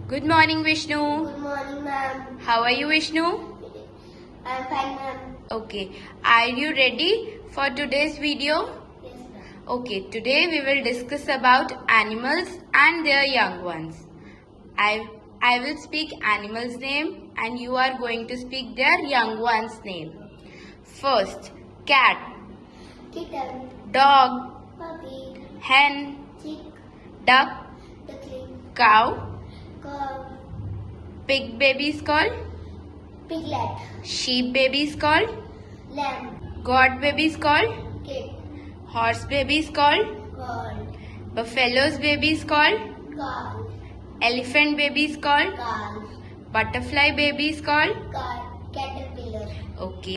Good morning, Vishnu. Good morning, ma'am. How are you, Vishnu? I'm fine, ma'am. Okay. Are you ready for today's video? Yes, ma'am. Okay. Today we will discuss about animals and their young ones. I will speak animals' name and you are going to speak their young ones' name. First, cat, Kitten, dog, puppy, hen, chick, duck, duckling, cow, cow, pig baby is called, piglet, sheep baby is called, lamb, goat baby is called, kid, horse baby is called, goat, buffalo's baby is called, calf, elephant baby is called, calf, butterfly baby is called. caterpillar. Okay.